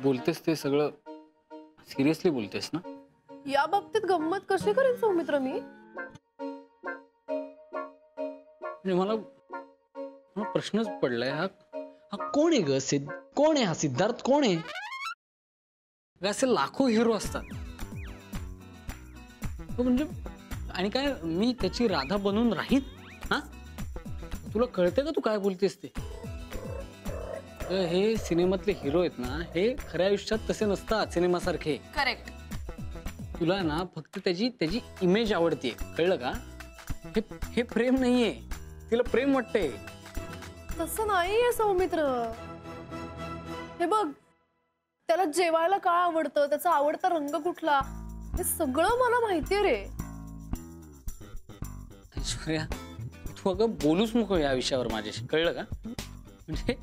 बोलतेस ते सगळं सिरियसली बोलतेस ना? या बाबतीत गंमत कशी करेन सौमित्र मी? मला प्रश्नच पडलाय, हा कोण आहे ग? कोण आहे हा सिद्धार्थ? कोण आहे? असे लाखो हिरो असतात म्हणजे, आणि काय मी त्याची राधा बनून राहीन? हा, तुला कळते का तू काय बोलतेस ते? हे सिनेमातले हिरो आहेत ना, हे खऱ्या आयुष्यात तसे नसतात सिनेमासारखे. करेक्ट. तुला ना फक्त त्याची इमेज आवडते, कळलं का? हे प्रेम नाहीये, तिला प्रेम वाटतंय. तसं नाहीये सौमित्र. हे बघ, त्याला जेवायला काय आवडतं, त्याचा आवडता रंग कुठला, हे सगळं मला माहितीये रे. ऐश्वर्या, तू अगं बोलूच नको या विषयावर माझ्याशी, कळलं का? म्हणजे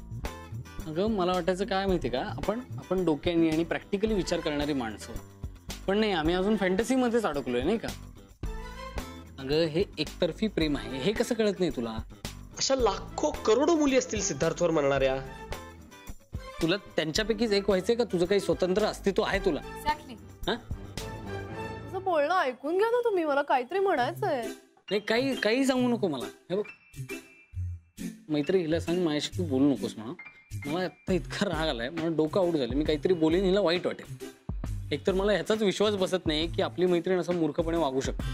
अगं मला वाटायचं काय माहिती का, आपण डोक्याने आणि प्रॅक्टिकली विचार करणारी माणसं, पण नाही, आम्ही अजून फॅन्टसीमध्येच अडकलोय नाही का? अगं हे एकतर्फी प्रेम आहे, हे कसं कळत नाही तुला? अशा लाखो करोडो मुली असतील सिद्धार्थवर म्हणणाऱ्या. तुला त्यांच्यापैकीच एक व्हायचंय का? तुझं काही स्वतंत्र अस्तित्व आहे तुला? एक्झॅक्टली. हा, तुझं बोलणं ऐकून घ्या ना तुम्ही, मला काहीतरी म्हणायचंय. नाही, काही सांगू नको मला. हे बघ, मैत्री हिला सांग माझ्याशी तू बोलू नकोस म्हणा. मला आता इतका राग आलाय, मला डोकं आऊट झालं, मी काहीतरी बोलेन हिला वाईट वाटेल. एकतर मला ह्याचाच विश्वास बसत नाही की आपली मैत्रीण असं मूर्खपणे वागू शकते.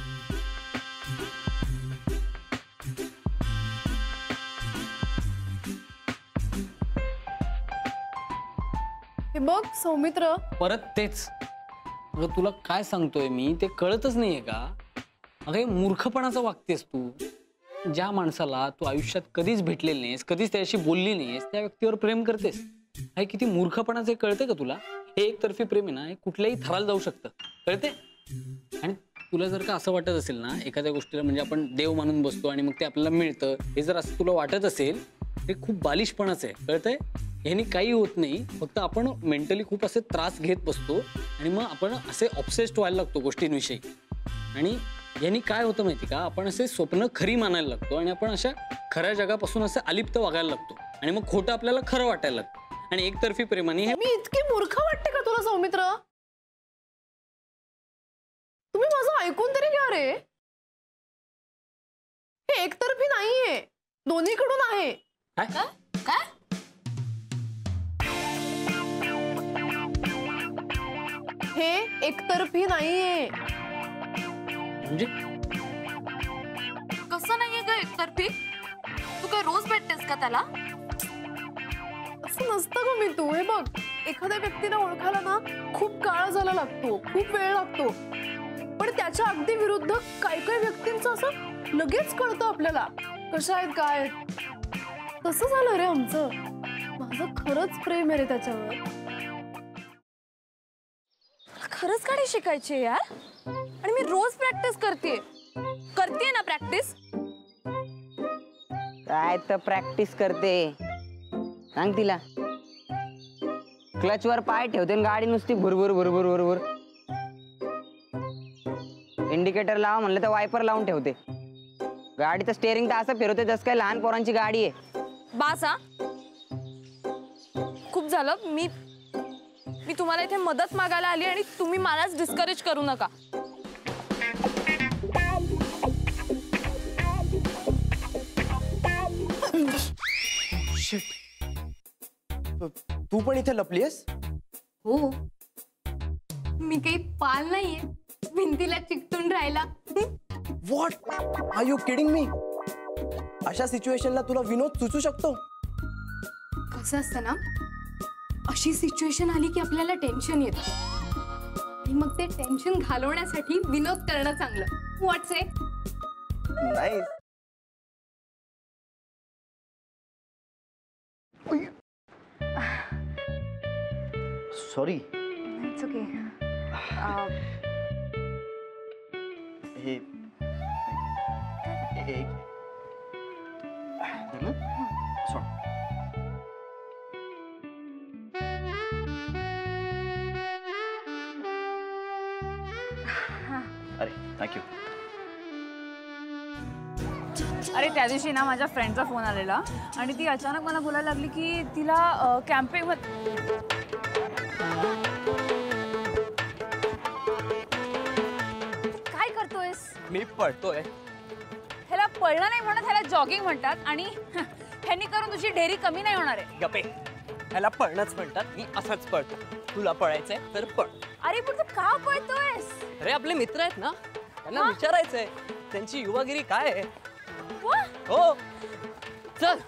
हे बघ सौमित्र, परत तेच. अगं तुला काय सांगतोय मी ते कळतच नाहीये का? अगं मूर्खपणाचं वागतेस तू. ज्या माणसाला तू आयुष्यात कधीच भेटलेली नाहीस, कधीच त्याशी बोलली नाहीस, त्या व्यक्तीवर प्रेम करतेस. हे किती मूर्खपणाचं कळते का तुला? हे एकतर्फी प्रेम आहे ना, हे कुठल्याही थराला जाऊ शकतं, कळते? आणि तुला जर का असं वाटत असेल ना एखाद्या गोष्टीला, म्हणजे आपण देव मानून बसतो आणि मग ते आपल्याला मिळतं, हे जर असं तुला वाटत असेल ते खूप बालिशपणाचं आहे, कळतंय? ह्यानी काही होत नाही, फक्त आपण मेंटली खूप असे त्रास घेत बसतो आणि मग आपण असे ऑब्सेस्ड व्हायला लागतो गोष्टींविषयी. आणि यांनी काय होतं माहिती का, आपण असे स्वप्न खरी मानायला लागतो आणि आपण अशा खऱ्या जगापासून असं अलिप्त वागायला लागतो आणि मग खोटं आपल्याला खरं वाटायला लागतं. आणि एकतर्फी प्रेमाने हे मी इतकी मूर्ख वाटते का तुला सौमित्र? तुम्ही माझं ऐकून तरी घ्या रे. हे एकतर्फी नाहीये, दोन्हीकडून आहे. काय? काय? हे एकतर्फी नाहीये. म्हणजे कसं नाहीये ग एकतर्फी? तू काय रोज भेटतेस का त्याला? असं नसतं ग मी तू. हे बघ, एखाद्या व्यक्तीला ओळखायला ना खूप काळ झाला लागतो, खूप वेळ लागतो, पण त्याच्या अगदी विरुद्ध काही व्यक्तींचं असं लगेच कळतं आपल्याला कशा आहेत काय आहेत. तसं झालं रे आमचं. माझं खरंच प्रेम आहे रे त्याच्यावर. खरंच गाडी शिकायची यार, आणि मी रोज प्रॅक्टिस करते ना प्रॅक्टिस. काय तर प्रॅक्टिस करते, सांग तिला. क्लचवर पाय ठेवते आणि गाडी नुसती भुरभुर भुरभुर भुरभुर. इंडिकेटर लावा म्हणलं तर वायपर लावून ठेवते. गाडीचं स्टेअरिंग तर असं फिरवते जसं काय लहान पोरांची गाडी आहे. बास हा, खूप झालं. मी तुम्हाला इथे मदत मागायला आली आणि तुम्ही मलाच डिस्करेज करू नका. तू पण इथे लपलीस? हो, मी काही पाल नाहीये भिंतीला चिकटून राहिला. What are you kidding me? अशा सिच्युएशनला तुला विनोद सुचू शकतो? कसं असतं ना, अशी सिच्युएशन आली की आपल्याला टेन्शन येतं आणि मग ते टेन्शन घालवण्यासाठी विनोद करणं चांगलं. What's it? Nice. Sorry. It's okay. हे अरे थँक्यू. अरे त्या दिवशी ना माझ्या फ्रेंडचा फोन आलेला आणि ती अचानक मला बोलायला लागली की तिला कॅम्पिंग काय करतोयस? मी पळतोय. ह्याला पळणं नाही म्हणत, ह्याला जॉगिंग म्हणतात. आणि ह्यांनी करून तुझी ढेरी कमी नाही होणार आहे. गपे, ह्याला पळणंच म्हणतात. मी असंच पळतो. तुला पळायचंय तर पळ. अरे पण तू का पळतोयस? अरे आपले मित्र आहेत ना, त्यांना विचारायचंय त्यांची युवागिरी काय आहे. वा, हो चल.